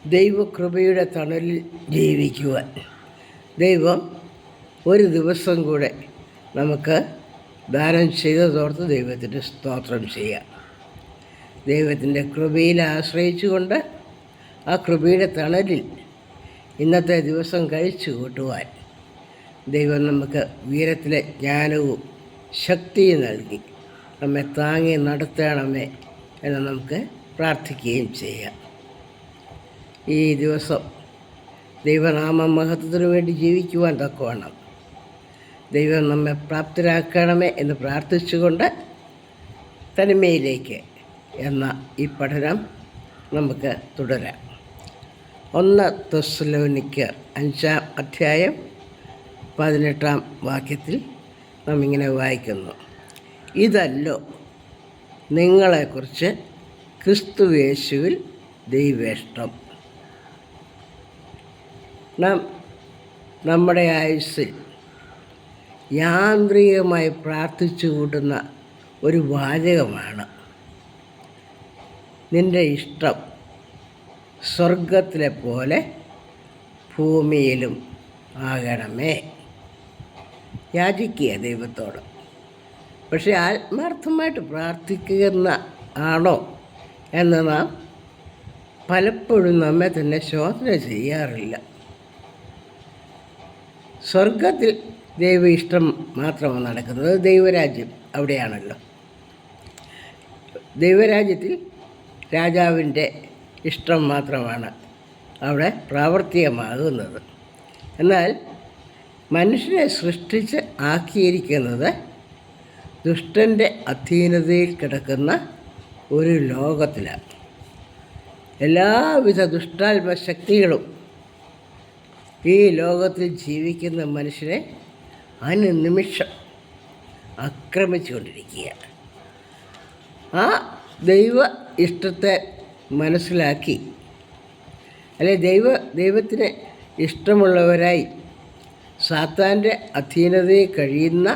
ദൈവകൃപയുടെ തണലിൽ ജീവിക്കുവാൻ ദൈവം ഒരു ദിവസം കൂടെ നമുക്ക് ദാനം ചെയ്തതോർത്ത് ദൈവത്തിന് സ്തോത്രം ചെയ്യാം. ദൈവത്തിൻ്റെ കൃപയിൽ ആശ്രയിച്ചുകൊണ്ട് ആ കൃപയുടെ തണലിൽ ഇന്നത്തെ ദിവസം കഴിച്ചു കൂട്ടുവാൻ ദൈവം നമുക്ക് ഉയരത്തിലെ ജ്ഞാനവും ശക്തിയും നൽകി നമ്മെ താങ്ങി നടത്തണമേ എന്ന് നമുക്ക് പ്രാർത്ഥിക്കുകയും ചെയ്യാം. ഈ ദിവസം ദൈവനാമ മഹത്വത്തിനു വേണ്ടി ജീവിക്കുവാൻ തക്കവണ്ണം ദൈവം നമ്മെ പ്രാപ്തരാക്കണമേ എന്ന് പ്രാർത്ഥിച്ചുകൊണ്ട് തനിമയിലേക്ക് എന്ന ഈ പഠനം നമുക്ക് തുടരാം. 1 തെസ്സലോനിക്കർ 5-ാം അധ്യായം 18-ാം വാക്യത്തിൽ നാം ഇങ്ങനെ വായിക്കുന്നു: ഇതല്ലോ നിങ്ങളെക്കുറിച്ച് ക്രിസ്തുയേശുവിൽ ദൈവേഷ്ടം. നാം നമ്മുടെ ആയുസ്സിൽ യാന്ത്രികമായി പ്രാർത്ഥിച്ചു കൂട്ടുന്ന ഒരു വാചകമാണ്: നിൻ്റെ ഇഷ്ടം സ്വർഗത്തിലെ പോലെ ഭൂമിയിലും ആകണമേ. യാചിക്കുക ദൈവത്തോട്. പക്ഷേ ആത്മാർത്ഥമായിട്ട് പ്രാർത്ഥിക്കുന്ന ആണോ എന്ന് നാം പലപ്പോഴും നമ്മെ തന്നെ ശോധന ചെയ്യാറില്ല. സ്വർഗത്തിൽ ദൈവ ഇഷ്ടം മാത്രമാണ് നടക്കുന്നത്. ദൈവരാജ്യം അവിടെയാണല്ലോ. ദൈവരാജ്യത്തിൽ രാജാവിൻ്റെ ഇഷ്ടം മാത്രമാണ് അവിടെ പ്രാവർത്തികമാകുന്നത്. എന്നാൽ മനുഷ്യനെ സൃഷ്ടിച്ച് ആക്കിയിരിക്കുന്നത് ദുഷ്ടൻ്റെ അധീനതയിൽ കിടക്കുന്ന ഒരു ലോകത്തിലാണ്. എല്ലാവിധ ദുഷ്ടാത്മശക്തികളും ഈ ലോകത്തിൽ ജീവിക്കുന്ന മനുഷ്യനെ അനുനിമിഷം ആക്രമിച്ചുകൊണ്ടിരിക്കുകയാണ്. ആ ദൈവ ഇഷ്ടത്തെ മനസ്സിലാക്കി, അല്ലെ ദൈവത്തിന് ഇഷ്ടമുള്ളവരായി സാത്താൻ്റെ അധീനതയിൽ കഴിയുന്ന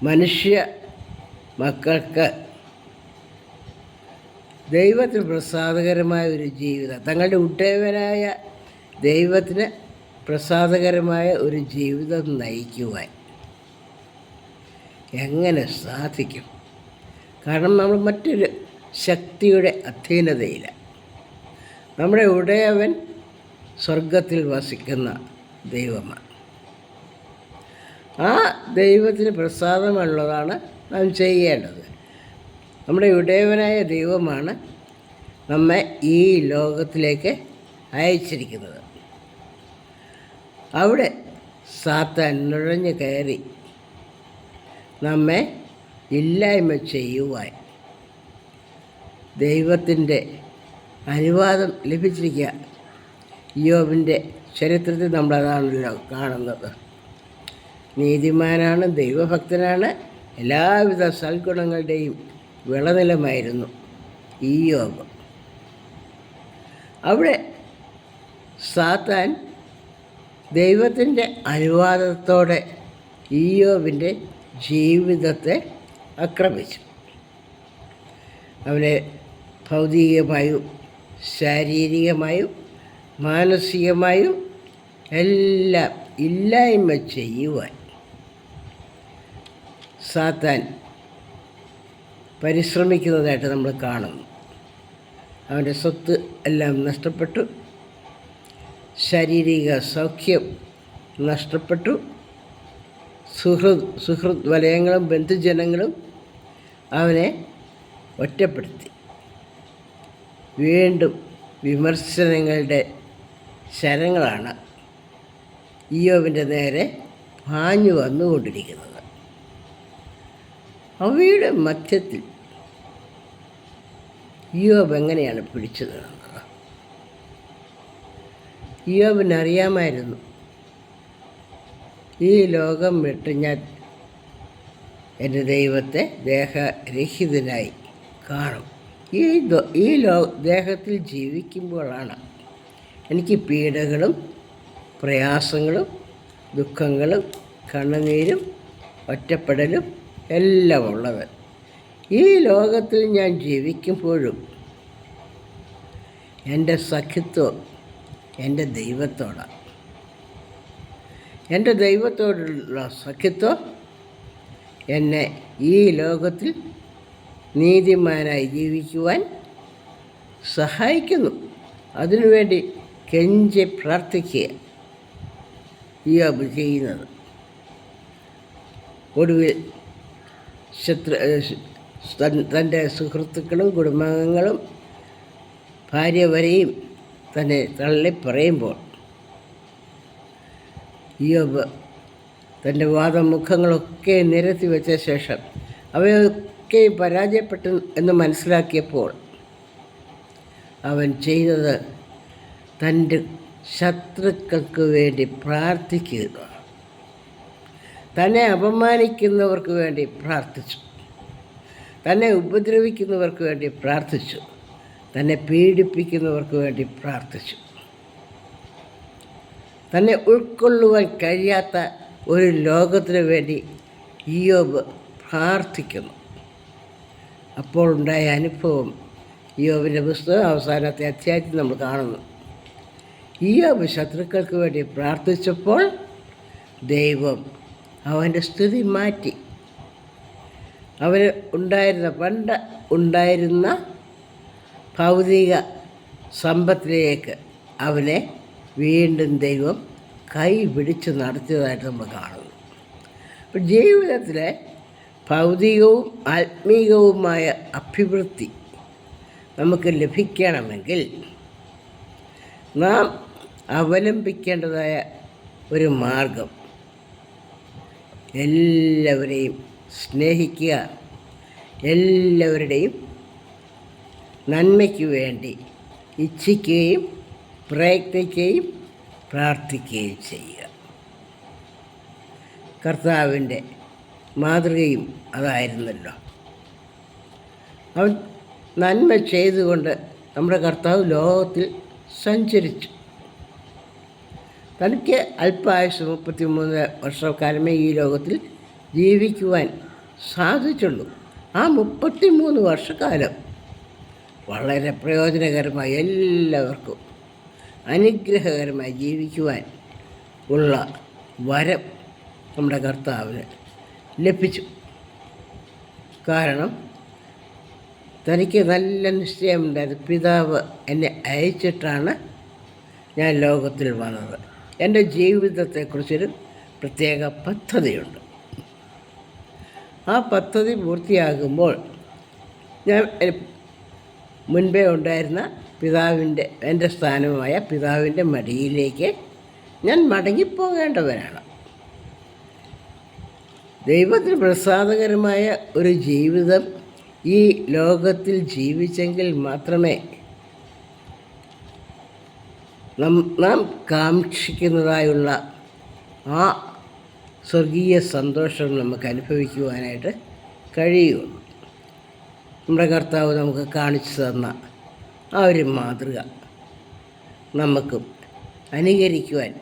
മനുഷ്യ മക്കൾക്ക് ദൈവത്തിന് പ്രസാദകരമായ ഒരു ജീവിതം, തങ്ങളുടെ ഉടയവനായ ദൈവത്തിന് പ്രസാദകരമായ ഒരു ജീവിതം നയിക്കുവാൻ എങ്ങനെ സാധിക്കും? കാരണം നമ്മൾ മറ്റൊരു ശക്തിയുടെ അധീനതയില്ല. നമ്മുടെ ഉടയവൻ സ്വർഗത്തിൽ വസിക്കുന്ന ദൈവമാണ്. ആ ദൈവത്തിന് പ്രസാദമുള്ളതാണ് നാം ചെയ്യേണ്ടത്. നമ്മുടെ ഉടയവനായ ദൈവമാണ് നമ്മെ ഈ ലോകത്തിലേക്ക് അയച്ചിരിക്കുന്നത്. അവിടെ സാത്താൻ നുഴഞ്ഞു കയറി നമ്മെ ഇല്ലായ്മ ചെയ്യുവാൻ ദൈവത്തിൻ്റെ അനുവാദം ലഭിച്ചിരിക്കുക. യോബിൻ്റെ ചരിത്രത്തിൽ നമ്മളതാണല്ലോ കാണുന്നത്. നീതിമാനാണ്, ദൈവഭക്തനാണ്, എല്ലാവിധ സൽഗുണങ്ങളുടെയും വിളനിലമായിരുന്നു യോബ്. അവിടെ സാത്താൻ ദൈവത്തിൻ്റെ അനുവാദത്തോടെ യോബിൻ്റെ ജീവിതത്തെ ആക്രമിച്ചു. അവനെ ഭൗതികമായും ശാരീരികമായും മാനസികമായും എല്ലാം ഇല്ലായ്മ ചെയ്യുവാൻ സാത്താൻ പരിശ്രമിക്കുന്നതായിട്ട് നമ്മൾ കാണുന്നു. അവൻ്റെ സ്വത്ത് എല്ലാം നഷ്ടപ്പെട്ടു, ശാരീരിക സൗഖ്യം നഷ്ടപ്പെട്ടു, സുഹൃത് വലയങ്ങളും ബന്ധുജനങ്ങളും അവനെ ഒറ്റപ്പെടുത്തി. വീണ്ടും വിമർശനങ്ങളുടെ ശരങ്ങളാണ് യോബിൻ്റെ നേരെ പാഞ്ഞു വന്നുകൊണ്ടിരിക്കുന്നത്. അവയുടെ മധ്യത്തിൽ യോബ് എങ്ങനെയാണ് പിടിച്ചു നിന്നത്? യോബിനറിയാമായിരുന്നു, ഈ ലോകം വിട്ട് ഞാൻ എൻ്റെ ദൈവത്തെ ദേഹരഹിതനായി കാണും. ഈ ദേഹത്തിൽ ജീവിക്കുമ്പോഴാണ് എനിക്ക് പീഡകളും പ്രയാസങ്ങളും ദുഃഖങ്ങളും കണ്ണുനീരും ഒറ്റപ്പെടലും എല്ലാം ഉള്ളത്. ഈ ലോകത്തിൽ ഞാൻ ജീവിക്കുമ്പോഴും എൻ്റെ സഖിത്വം എൻ്റെ ദൈവത്തോടാണ്. എൻ്റെ ദൈവത്തോടുള്ള സഖിത്വം എന്നെ ഈ ലോകത്തിൽ നീതിമാനായി ജീവിക്കുവാൻ സഹായിക്കുന്നു. അതിനുവേണ്ടി കെഞ്ചി പ്രാർത്ഥിക്കുക യോബ് ചെയ്യുന്നത്. ഒടുവിൽ തൻ്റെ സുഹൃത്തുക്കളും കുടുംബാംഗങ്ങളും ഭാര്യ വരെയും തന്നെ തള്ളിപ്പറയുമ്പോൾ യോബ് തൻ്റെ വാദമുഖങ്ങളൊക്കെ നിരത്തി വെച്ച ശേഷം അവയൊക്കെ പരാജയപ്പെട്ടു എന്ന് മനസ്സിലാക്കിയപ്പോൾ അവൻ ചെയ്തത് തൻ്റെ ശത്രുക്കൾക്ക് വേണ്ടി പ്രാർത്ഥിക്കുക. തന്നെ അപമാനിക്കുന്നവർക്ക് വേണ്ടി പ്രാർത്ഥിച്ചു, തന്നെ ഉപദ്രവിക്കുന്നവർക്ക് വേണ്ടി പ്രാർത്ഥിച്ചു, തന്നെ പീഡിപ്പിക്കുന്നവർക്ക് വേണ്ടി പ്രാർത്ഥിച്ചു. തന്നെ ഉൾക്കൊള്ളുവാൻ കഴിയാത്ത ഒരു ലോകത്തിനു വേണ്ടി ഇയ്യോബ് പ്രാർത്ഥിക്കുന്നു. അപ്പോൾ ഉണ്ടായ അനുഭവം ഇയ്യോബിൻ്റെ പുസ്തകം അവസാനത്തെ അധ്യായത്തിൽ നമ്മൾ കാണുന്നു. ഇയ്യോബ് ശത്രുക്കൾക്ക് വേണ്ടി പ്രാർത്ഥിച്ചപ്പോൾ ദൈവം അവൻ്റെ സ്ഥിതി മാറ്റി. അവന് പണ്ട് ഉണ്ടായിരുന്ന ഭൗതിക സമ്പത്തിലേക്ക് അവനെ വീണ്ടും ദൈവം കൈ പിടിച്ച് നടത്തിയതായിട്ട് നമ്മൾ കാണുന്നു. അപ്പോൾ ജീവിതത്തിലെ ഭൗതികവും ആത്മീകവുമായ അഭിവൃദ്ധി നമുക്ക് ലഭിക്കണമെങ്കിൽ നാം അവലംബിക്കേണ്ടതായ ഒരു മാർഗം എല്ലാവരെയും സ്നേഹിക്കുക, എല്ലാവരുടെയും നന്മയ്ക്ക് വേണ്ടി ഇച്ഛിക്കുകയും പ്രയത്നിക്കുകയും പ്രാർത്ഥിക്കുകയും ചെയ്യുക. കർത്താവിൻ്റെ മാതൃകയും അതായിരുന്നല്ലോ. അവൻ നന്മ ചെയ്തുകൊണ്ട് നമ്മുടെ കർത്താവ് ലോകത്തിൽ സഞ്ചരിച്ചു. തനിക്ക് അല്പായുസ് 33 വർഷക്കാലമേ ഈ ലോകത്തിൽ ജീവിക്കുവാൻ സാധിച്ചുള്ളൂ. ആ 33 വർഷക്കാലം വളരെ പ്രയോജനകരമായി എല്ലാവർക്കും അനുഗ്രഹകരമായി ജീവിക്കുവാൻ ഉള്ള വരം നമ്മുടെ കർത്താവിന് ലഭിച്ചു. കാരണം തനിക്ക് നല്ല നിശ്ചയമുണ്ടായത്, പിതാവ് എന്നെ അയച്ചിട്ടാണ് ഞാൻ ലോകത്തിൽ വന്നത്. എൻ്റെ ജീവിതത്തെക്കുറിച്ചൊരു പ്രത്യേക പദ്ധതിയുണ്ട്. ആ പദ്ധതി പൂർത്തിയാകുമ്പോൾ ഞാൻ മുൻപേ ഉണ്ടായിരുന്ന എൻ്റെ സ്ഥാനമായ പിതാവിൻ്റെ മടിയിലേക്ക് ഞാൻ മടങ്ങിപ്പോകേണ്ടവരാണ്. ദൈവത്തിന് പ്രസാദകരമായ ഒരു ജീവിതം ഈ ലോകത്തിൽ ജീവിച്ചെങ്കിൽ മാത്രമേ നാം കാക്ഷിക്കുന്നതായുള്ള ആ സ്വർഗീയ സന്തോഷം നമുക്ക് അനുഭവിക്കുവാനായിട്ട് കഴിയുള്ളൂ. നമ്മുടെ കർത്താവ് നമുക്ക് കാണിച്ചു തന്ന ആ ഒരു മാതൃക നമുക്കും അനുകരിക്കുവാൻ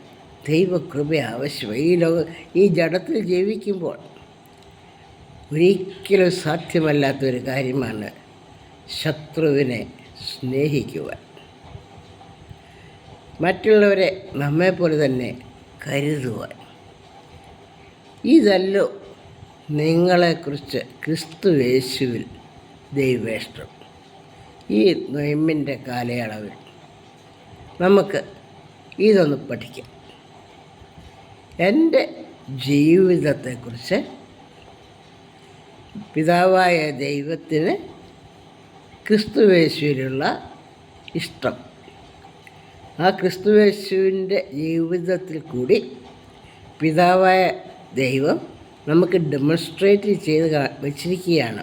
ദൈവകൃപ ആവശ്യമാണ്. ഈ ജഡത്തിൽ ജീവിക്കുമ്പോൾ ഒരിക്കലും സാധ്യമല്ലാത്തൊരു കാര്യമാണ് ശത്രുവിനെ സ്നേഹിക്കുവാൻ, മറ്റുള്ളവരെ നമ്മെപ്പോലെ തന്നെ കരുതുവാൻ. ഇതല്ലോ നിങ്ങളെക്കുറിച്ച് ക്രിസ്തു യേശുവിൽ ദൈവേഷ്ടം. ഈ നൊയമ്പിൻ്റെ കാലയളവിൽ നമുക്ക് ഇതൊന്ന് പഠിക്കാം. എൻ്റെ ജീവിതത്തെക്കുറിച്ച് പിതാവായ ദൈവത്തിന് ക്രിസ്തുവേശുവിലുള്ള ഇഷ്ടം, ആ ക്രിസ്തുവേശുവിൻ്റെ ജീവിതത്തിൽ കൂടി പിതാവായ ദൈവം നമുക്ക് ഡെമോൺസ്ട്രേറ്റ് ചെയ്ത് വച്ചിരിക്കുകയാണ്.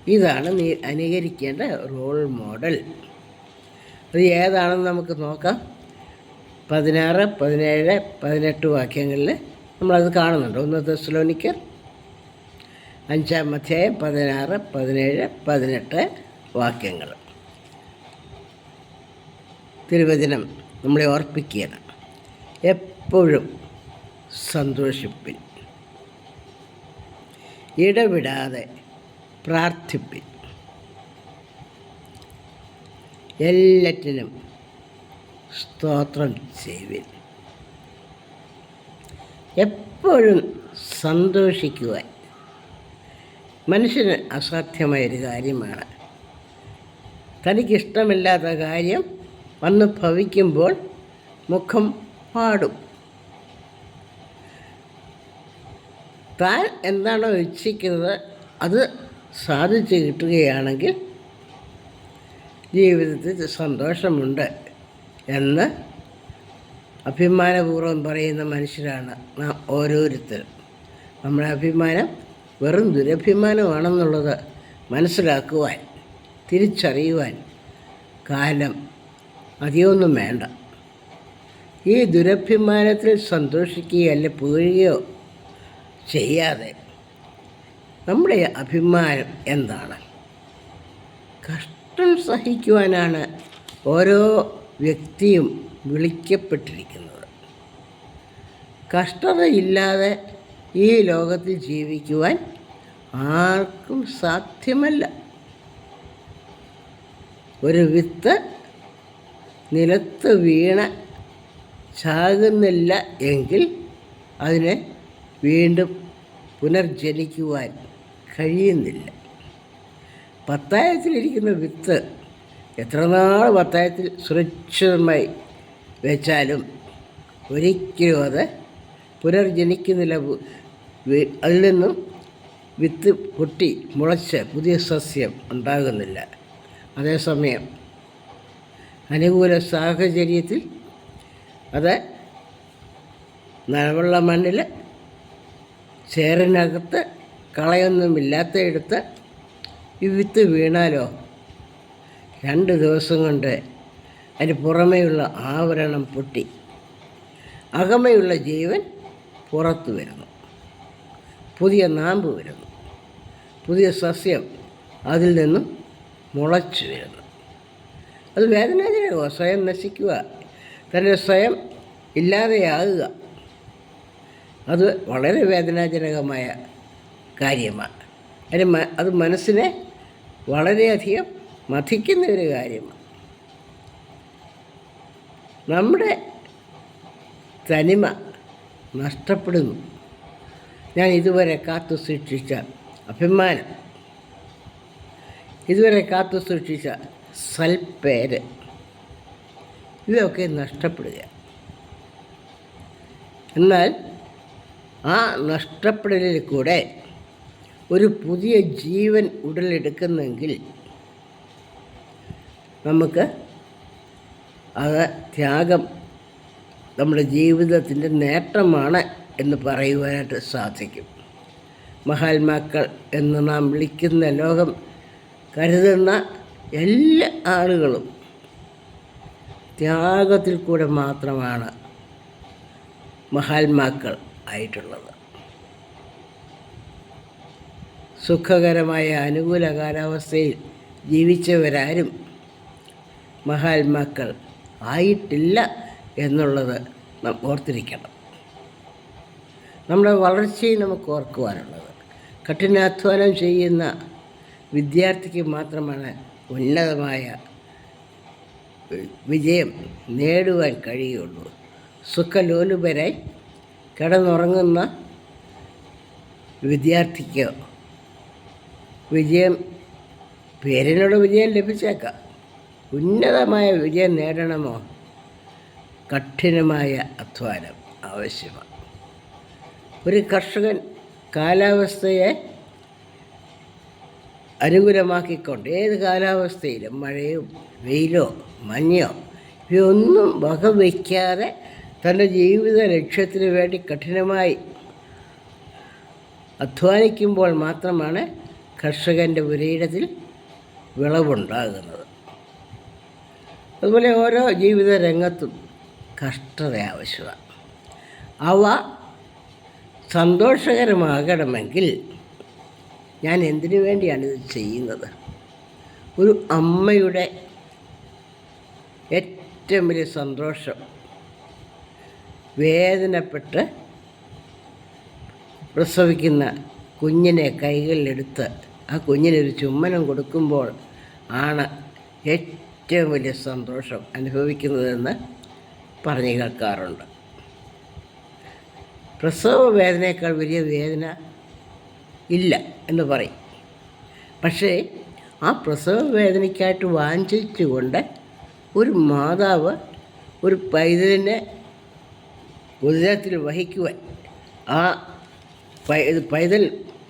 ഇതാണ് നീ അനുകരിക്കേണ്ട റോൾ മോഡൽ. അത് ഏതാണെന്ന് നമുക്ക് നോക്കാം. 16, 17, 18 വാക്യങ്ങളിൽ നമ്മളത് കാണുന്നുണ്ട്. 1 തെസ്സലോനിക്കർ 5-ാം അധ്യായം 16, 17, 18 വാക്യങ്ങൾ. തിരുവചനം നമ്മളെ ഓർപ്പിക്കുകയാണ്. എപ്പോഴും സന്തോഷിപ്പിൻ, ഇടവിടാതെ പ്രാർത്ഥിപ്പിൻ. എല്ലാറ്റിനും സ്തോത്രം ചെയ്യുവിൻ. എപ്പോഴും സന്തോഷിക്കുവാൻ മനുഷ്യന് അസാധ്യമായൊരു കാര്യമാണ്. തനിക്കിഷ്ടമില്ലാത്ത കാര്യം വന്ന് ഭവിക്കുമ്പോൾ മുഖം പാടും. താൻ എന്താണോ ഇച്ഛിക്കുന്നത് അത് സാധിച്ചു കിട്ടുകയാണെങ്കിൽ ജീവിതത്തിൽ സന്തോഷമുണ്ട് എന്ന് അഭിമാനപൂർവ്വം പറയുന്ന മനുഷ്യരാണ് നാം ഓരോരുത്തരും. നമ്മുടെ അഭിമാനം വെറും ദുരഭിമാനമാണെന്നുള്ളത് മനസ്സിലാക്കുവാൻ, തിരിച്ചറിയുവാൻ കാലം അധികമൊന്നും വേണ്ട. ഈ ദുരഭിമാനത്തിൽ സന്തോഷിക്കുകയല്ല പുകഴുകയോ ചെയ്യാതെ നമ്മുടെ അഭിമാനം എന്താണ്? കഷ്ടം സഹിക്കുവാനാണ് ഓരോ വ്യക്തിയും വിളിക്കപ്പെട്ടിരിക്കുന്നത്. കഷ്ടതയില്ലാതെ ഈ ലോകത്തിൽ ജീവിക്കുവാൻ ആർക്കും സാധ്യമല്ല. ഒരു വിത്ത് നിലത്ത് വീണ് ചാകുന്നില്ല എങ്കിൽ അതിനെ വീണ്ടും പുനർജനിക്കുവാൻ കഴിയുന്നില്ല. പത്തായത്തിലിരിക്കുന്ന വിത്ത് എത്ര നാൾ പത്തായത്തിൽ സുരക്ഷിതമായി വെച്ചാലും ഒരിക്കലും അത് പുനർജനിക്കുന്നില്ല. അതിൽ നിന്നും വിത്ത് പൊട്ടി മുളച്ച് പുതിയ സസ്യം ഉണ്ടാകുന്നില്ല. അതേസമയം അനുകൂല സാഹചര്യത്തിൽ അത് നനവുള്ള മണ്ണിൽ ചേറിനകത്ത് കളയൊന്നുമില്ലാത്തയിടത്ത് ഈ വിത്ത് വീണാലോ 2 ദിവസം കൊണ്ട് അതിന് പുറമേയുള്ള ആവരണം പൊട്ടി അകമയുള്ള ജീവൻ പുറത്തു വരുന്നു. പുതിയ നാമ്പ് വരുന്നു. പുതിയ സസ്യം അതിൽ നിന്നും മുളച്ചു വരുന്നു. അത് വേദനാജനകമാണ്. സ്വയം നശിക്കുക, തൻ്റെ സ്വയം ഇല്ലാതെയാകുക, അത് വളരെ വേദനാജനകമായ കാര്യമാണ്. അത് മനസ്സിനെ വളരെയധികം മഥിക്കുന്ന ഒരു കാര്യമാണ്. നമ്മുടെ തനിമ നഷ്ടപ്പെടുന്നു. ഞാൻ ഇതുവരെ കാത്തു സൂക്ഷിച്ച അഭിമാനം, ഇതുവരെ കാത്തു സൂക്ഷിച്ച സൽപ്പേര്, ഇതൊക്കെ നഷ്ടപ്പെടുക. എന്നാൽ ആ നഷ്ടപ്പെടലിൽ കൂടെ ഒരു പുതിയ ജീവൻ ഉടലെടുക്കുന്നെങ്കിൽ നമുക്ക് അത് ത്യാഗം നമ്മുടെ ജീവിതത്തിൻ്റെ നേട്ടമാണ് എന്ന് പറയുവാനായിട്ട് സാധിക്കും. മഹാത്മാക്കൾ എന്ന് നാം വിളിക്കുന്ന ലോകം കരുതുന്ന എല്ലാ ആളുകളും ത്യാഗത്തിൽ കൂടെ മാത്രമാണ് മഹാത്മാക്കൾ ആയിട്ടുള്ളത്. സുഖകരമായ അനുകൂല കാലാവസ്ഥയിൽ ജീവിച്ചവരാരും മഹാത്മാക്കൾ ആയിട്ടില്ല എന്നുള്ളത് നാം ഓർത്തിരിക്കണം. നമ്മുടെ വളർച്ചയിൽ നമുക്ക് ഓർക്കുവാനുള്ളത്, കഠിനാധ്വാനം ചെയ്യുന്ന വിദ്യാർത്ഥിക്ക് മാത്രമാണ് ഉന്നതമായ വിജയം നേടുവാൻ കഴിയുള്ളൂ. സുഖലോലുപരായി കിടന്നുറങ്ങുന്ന വിദ്യാർത്ഥിക്ക് വിജയം, പേരിനുള്ള വിജയം ലഭിച്ചേക്കാം. ഉന്നതമായ വിജയം നേടണമോ കഠിനമായ അധ്വാനം ആവശ്യമാണ്. ഒരു കർഷകൻ കാലാവസ്ഥയെ അനുകൂലമാക്കിക്കൊണ്ട് ഏത് കാലാവസ്ഥയിലും മഴയോ വെയിലോ മഞ്ഞോ ഇവയൊന്നും വകവയ്ക്കാതെ തൻ്റെ ജീവിത ലക്ഷ്യത്തിന് വേണ്ടി കഠിനമായി അധ്വാനിക്കുമ്പോൾ മാത്രമാണ് കർഷകൻ്റെ പുരയിടത്തിൽ വിളവുണ്ടാകുന്നത്. അതുപോലെ ഓരോ ജീവിത രംഗത്തും കഷ്ടത ആവശ്യമാണ്. അവ സന്തോഷകരമാകണമെങ്കിൽ ഞാൻ എന്തിനു വേണ്ടിയാണിത് ചെയ്യുന്നത്? ഒരു അമ്മയുടെ ഏറ്റവും വലിയ സന്തോഷം വേദനപ്പെട്ട് പ്രസവിക്കുന്ന കുഞ്ഞിനെ കൈകളിലെടുത്ത് ആ കുഞ്ഞിനൊരു ചുമ്മനം കൊടുക്കുമ്പോൾ ആണ് ഏറ്റവും വലിയ സന്തോഷം അനുഭവിക്കുന്നതെന്ന് പറഞ്ഞു കേൾക്കാറുണ്ട്. പ്രസവ വേദനയേക്കാൾ വലിയ വേദന ഇല്ല എന്ന് പറയും. പക്ഷേ ആ പ്രസവ വേദനയ്ക്കായിട്ട് വാഞ്ചിച്ചുകൊണ്ട് ഒരു മാതാവ് ഒരു പൈതലിനെ ഉദരത്തിൽ വഹിക്കുവാൻ, ആ പൈതൽ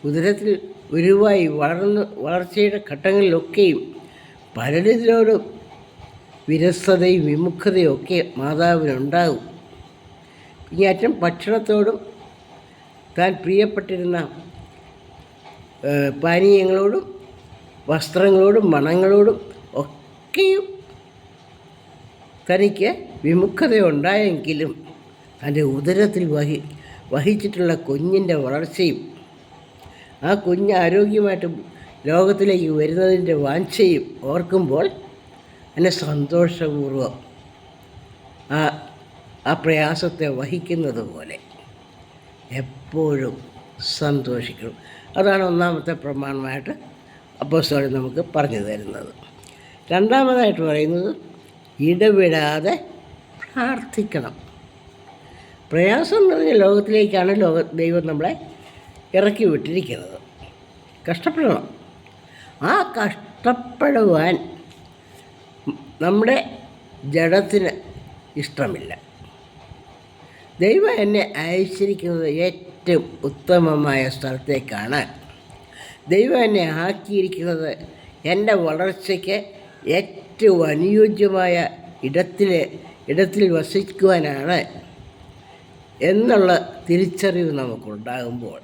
ഉദരത്തിൽ ഉരുവായി വളർച്ചയുടെ ഘട്ടങ്ങളിലൊക്കെയും പലരിതിനോടും വിരസതയും വിമുഖതയും ഒക്കെ മാതാവിനുണ്ടാകും. ഇങ്ങേറ്റം ഭക്ഷണത്തോടും താൻ പ്രിയപ്പെട്ടിരുന്ന പാനീയങ്ങളോടും വസ്ത്രങ്ങളോടും മണങ്ങളോടും ഒക്കെയും തനിക്ക് വിമുഖതയുണ്ടായെങ്കിലും തൻ്റെ ഉദരത്തിൽ വഹിച്ചിട്ടുള്ള കുഞ്ഞിൻ്റെ വളർച്ചയും ആ കുഞ്ഞ് ആരോഗ്യമായിട്ട് ലോകത്തിലേക്ക് വരുന്നതിൻ്റെ വാഞ്ചയും ഓർക്കുമ്പോൾ എന്നെ സന്തോഷപൂർവ്വം ആ പ്രയാസത്തെ വഹിക്കുന്നത് പോലെ എപ്പോഴും സന്തോഷിക്കണം. അതാണ് ഒന്നാമത്തെ പ്രമാണമായിട്ട് അപ്പോസ്തലൻ നമുക്ക് പറഞ്ഞു തരുന്നത്. രണ്ടാമതായിട്ട് പറയുന്നത് ഇടവിടാതെ പ്രാർത്ഥിക്കണം. പ്രയാസം നിറഞ്ഞ ലോകത്തിലേക്കാണ് ദൈവം നമ്മളെ ഇറക്കി വിട്ടിരിക്കുന്നത്. കഷ്ടപ്പെടണം. ആ കഷ്ടപ്പെടുവാൻ നമ്മുടെ ജഡത്തിന് ഇഷ്ടമില്ല. ദൈവം എന്നെ അയച്ചിരിക്കുന്നത് ഏറ്റവും ഉത്തമമായ സ്ഥലത്തേക്കാണ്. ദൈവം എന്നെ ആക്കിയിരിക്കുന്നത് എൻ്റെ വളർച്ചയ്ക്ക് ഏറ്റവും അനുയോജ്യമായ ഇടത്തിൽ വസിക്കുവാനാണ് എന്നുള്ള തിരിച്ചറിവ് നമുക്കുണ്ടാകുമ്പോൾ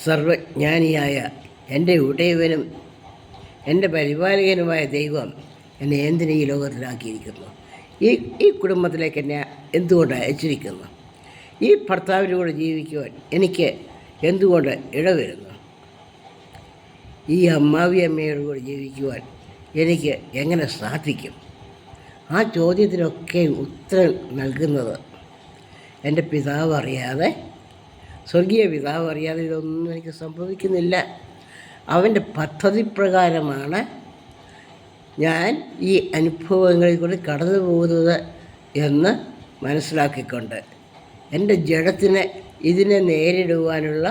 സർവജ്ഞാനിയായ എൻ്റെ ഉടയവനും എൻ്റെ പരിപാലകനുമായ ദൈവം എന്നെ എന്തിന് ഈ ലോകത്തിലാക്കിയിരിക്കുന്നു, ഈ കുടുംബത്തിലേക്ക് എന്നെ എന്തുകൊണ്ട് അയച്ചിരിക്കുന്നു, ഈ ഭർത്താവിനോട് ജീവിക്കുവാൻ എനിക്ക് എന്തുകൊണ്ട് ഇടവരുന്നു, ഈ അമ്മാവിയമ്മയോട് കൂടി ജീവിക്കുവാൻ എനിക്ക് എങ്ങനെ സാധിക്കും? ആ ചോദ്യത്തിനൊക്കെ ഉത്തരം നൽകുന്നത് എൻ്റെ പിതാവ് അറിയാതെ, സ്വർഗീയ പിതാവ് അറിയാതെ ഇതൊന്നും എനിക്ക് സംഭവിക്കുന്നില്ല. അവൻ്റെ പദ്ധതി പ്രകാരമാണ് ഞാൻ ഈ അനുഭവങ്ങളിൽ കൂടി കടന്നു പോകുന്നത് എന്ന് മനസ്സിലാക്കിക്കൊണ്ട് എൻ്റെ ജഡത്തിന് ഇതിനെ നേരിടുവാനുള്ള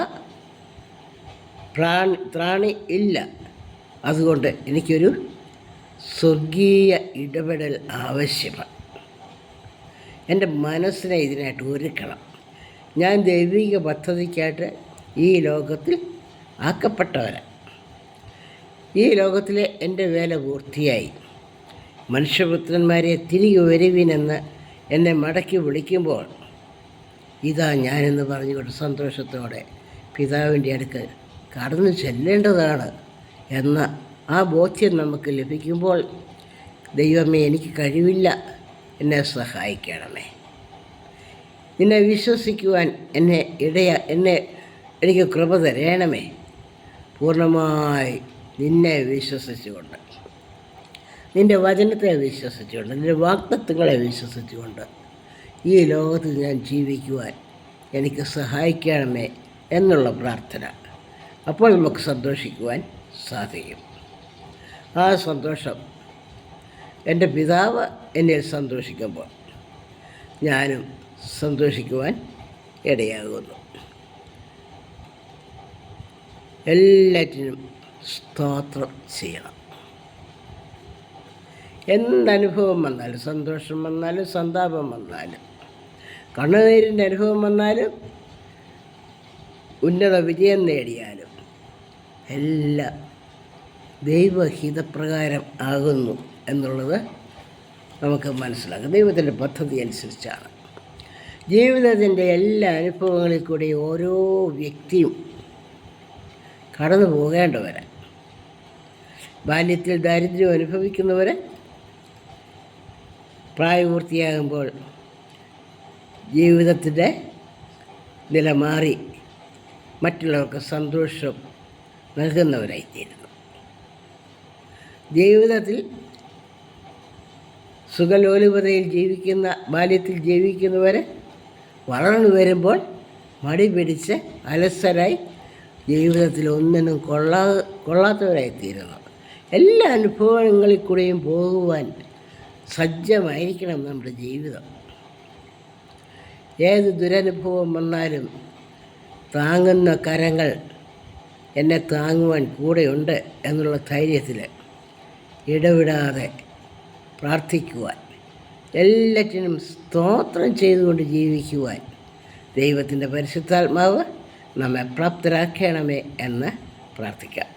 ത്രാണി ഇല്ല. അതുകൊണ്ട് എനിക്കൊരു സ്വർഗീയ ഇടപെടൽ ആവശ്യമാണ്. എൻ്റെ മനസ്സിനെ ഇതിനായിട്ട് ഒരുക്കണം. ഞാൻ ദൈവിക പദ്ധതിക്കായിട്ട് ഈ ലോകത്തിൽ ആക്കപ്പെട്ടവരാണ്. ഈ ലോകത്തിലെ എൻ്റെ വേല പൂർത്തിയായി. മനുഷ്യപുത്രന്മാരെ തിരികെ വരുവിനെന്ന് എന്നെ മടക്കി വിളിക്കുമ്പോൾ ഇതാ ഞാനെന്ന് പറഞ്ഞുകൊണ്ട് സന്തോഷത്തോടെ പിതാവിൻ്റെ അടുക്ക് കടന്നു ചെല്ലേണ്ടതാണ് എന്ന ആ ബോധ്യം നമുക്ക് ലഭിക്കുമ്പോൾ ദൈവമേ എനിക്ക് കഴിവില്ല, എന്നെ സഹായിക്കണമേ, നിന്നെ വിശ്വസിക്കുവാൻ എനിക്ക് കൃപ തരണമേ, പൂർണ്ണമായി നിന്നെ വിശ്വസിച്ചുകൊണ്ട്, നിൻ്റെ വചനത്തെ വിശ്വസിച്ചുകൊണ്ട്, നിൻ്റെ വാഗ്ദത്തങ്ങളെ വിശ്വസിച്ചുകൊണ്ട് ഈ ലോകത്ത് ഞാൻ ജീവിക്കുവാൻ എനിക്ക് സഹായിക്കണമേ എന്നുള്ള പ്രാർത്ഥന. അപ്പോൾ നമുക്ക് സന്തോഷിക്കുവാൻ സാധിക്കും. ആ സന്തോഷം എൻ്റെ പിതാവ് എന്നിൽ സന്തോഷിക്കുമ്പോൾ ഞാനും സന്തോഷിക്കുവാൻ ഇടയാകുന്നു. എല്ലാറ്റിനും സ്തോത്രം ചെയ്യണം. എന്തനുഭവം വന്നാലും, സന്തോഷം വന്നാലും സന്താപം വന്നാലും, കണ്ണുനീരിൻ്റെ അനുഭവം വന്നാലും, ഉന്നത വിജയം നേടിയാലും എല്ലാം ദൈവഹിതപ്രകാരം ആകുന്നു എന്നുള്ളത് നമുക്ക് മനസ്സിലാക്കാം. ദൈവത്തിൻ്റെ പദ്ധതി അനുസരിച്ചാണ്. ജീവിതത്തിൻ്റെ എല്ലാ അനുഭവങ്ങളിൽ കൂടി ഓരോ വ്യക്തിയും കടന്നു പോകേണ്ടവരെ, ബാല്യത്തിൽ ദാരിദ്ര്യം അനുഭവിക്കുന്നവരെ പ്രായപൂർത്തിയാകുമ്പോൾ ജീവിതത്തിൻ്റെ നില മാറി മറ്റുള്ളവർക്ക് സന്തോഷം നൽകുന്നവരായിത്തീരുന്നു. ജീവിതത്തിൽ സുഖലോലുപതയിൽ ബാല്യത്തിൽ ജീവിക്കുന്നവരെ വളർന്നു വരുമ്പോൾ മടി പിടിച്ച് അലസരായി ജീവിതത്തിൽ ഒന്നിനും കൊള്ളാത്തവരായിത്തീരുന്നു. എല്ലാ അനുഭവങ്ങളിൽ കൂടെയും പോകുവാൻ സജ്ജമായിരിക്കണം നമ്മുടെ ജീവിതം. ഏത് ദുരനുഭവം വന്നാലും താങ്ങുന്ന കരങ്ങൾ എന്നെ താങ്ങുവാൻ കൂടെയുണ്ട് എന്നുള്ള ധൈര്യത്തിൽ ഇടവിടാതെ പ്രാർത്ഥിക്കുവാൻ, എല്ലാറ്റിനും സ്തോത്രം ചെയ്തുകൊണ്ട് ജീവിക്കുവാൻ ദൈവത്തിൻ്റെ പരിശുദ്ധാത്മാവ് നമ്മെ പ്രാപ്തരാക്കണമേ എന്ന് പ്രാർത്ഥിക്കാം.